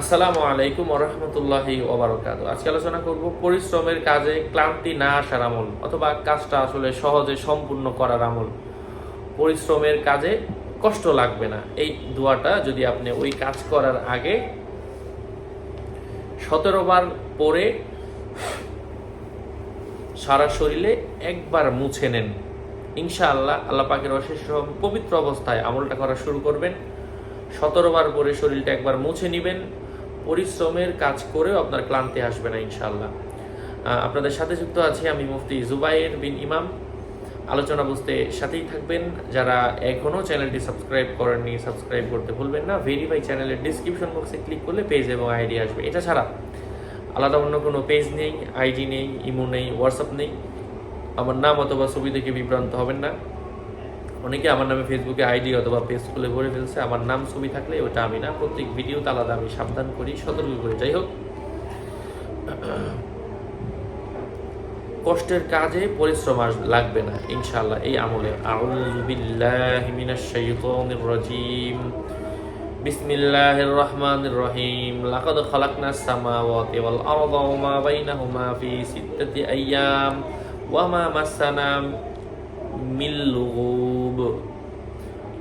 আসসালামু আলাইকুম ওয়া রাহমাতুল্লাহি ওয়া বারাকাতুহু। আজকে আলোচনা করব পরিশ্রমের কাজে ক্লান্তি না আসার আমল, অথবা কাজটা আসলে সহজে সম্পূর্ণ করার আমল। পরিশ্রমের কাজে কষ্ট লাগবে না, এই দোয়াটা যদি আপনি ওই কাজ করার আগে 17 বার পরে সারা শরীরে একবার মুছে নেন, ইনশাআল্লাহ আল্লাহ পাকের অশেষ পবিত্র অবস্থায় আমলটা করা শুরু করবেন। 17 বার পরে শরীরটা একবার মুছে নেবেন। পরিশ্রমের কাজ করেও আপনার ক্লান্তি আসবে না ইনশাআল্লাহ। আপনাদের সাথে যুক্ত আছি আমি মুফতি জুবাইর বিন ইমাম। আলোচনা বুঝতে সাথেই থাকবেন। যারা এখনও চ্যানেলটি সাবস্ক্রাইব করেননি, সাবস্ক্রাইব করতে ভুলবেন না। ভেরিফাই চ্যানেলের ডিসক্রিপশন বক্সে ক্লিক করলে পেজ এবং আইডি আসবে। এটা ছাড়া আলাদা অন্য কোনো পেজ নেই, আইডি নেই, ইমো নেই, হোয়াটসঅ্যাপ নেই। আমার নাম অথবা ছবি দেখে বিভ্রান্ত হবেন না। অনেকে আমার নামে ফেসবুকে আইডি অথবা পেজ খুলে ভরে ফেলছে, আমার নাম ছবি থাকলে ওটা আমি না। প্রত্যেক ভিডিওতে আলাদা আমি সাবধান করি, সতর্ক করি। যাই হোক, কষ্টের কাজে পরিশ্রম লাগবে না ইনশাআল্লাহ এই আমলে। আউযু বিল্লাহি মিনাশ শাইতানির রাজীম। বিসমিল্লাহির রহমানির রহিম। লাকাদ খালাকনাস সামাওয়াতি ওয়াল আরদা ওয়া মা বাইনাহুমা ফি সিত্তাতি আইয়াম ওয়া মা মাসসানা মিন লুগুব।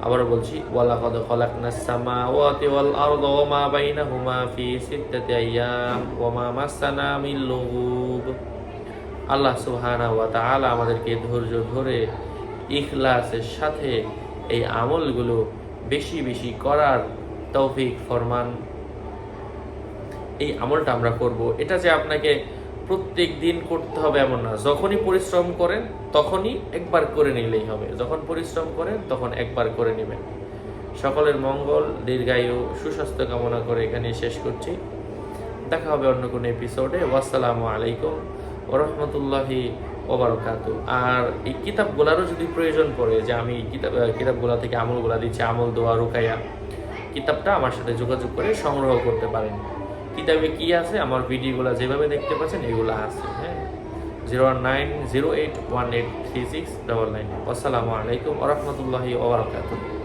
আবার বলছি, ওয়ালাকাদ খালাকনাস সামাওয়াতি ওয়াল আরদা ওয়া মা বাইনাহুমা ফি সিত্তাতি আইয়াম ওয়া মা মাসসানা মিন লুগুব। আল্লাহ সুবহানাহু ওয়া তাআলা আমাদেরকে ধৈর্য ধরে ইখলাসের সাথে এই আমলগুলো বেশি বেশি করার তৌফিক ফরমান। এই আমলটা আমরা করব। এটা যে আপনাকে প্রত্যেক দিন করতে হবে এমন না। যখনই পরিশ্রম করেন তখনই একবার করে নিলেই হবে। যখন পরিশ্রম করেন তখন একবার করে নেবেন। সকলের মঙ্গল, দীর্ঘায়ু, সুস্বাস্থ্য কামনা করে এখানে শেষ করছি। দেখা হবে অন্য কোনো এপিসোডে। ওয়াসসালামু আলাইকুম ওয়া রাহমাতুল্লাহি ওয়া বারাকাতুহু। আর এই কিতাবগুলোরও যদি প্রয়োজন পড়ে, যে আমি কিতাবগুলো থেকে আমলগুলা দিচ্ছি, আমল দোয়া রুকাইয়া, কিতাবটা আমার সাথে যোগাযোগ করে সংগ্রহ করতে পারেন। কিতাবে কি আছে, আমার ভিডিওগুলো যেভাবে দেখতে পাচ্ছেন এগুলো আছে। হ্যাঁ, 09081183699। আসসালামু আলাইকুম ওয়া রাহমাতুল্লাহি ওয়া বারাকাতুহু।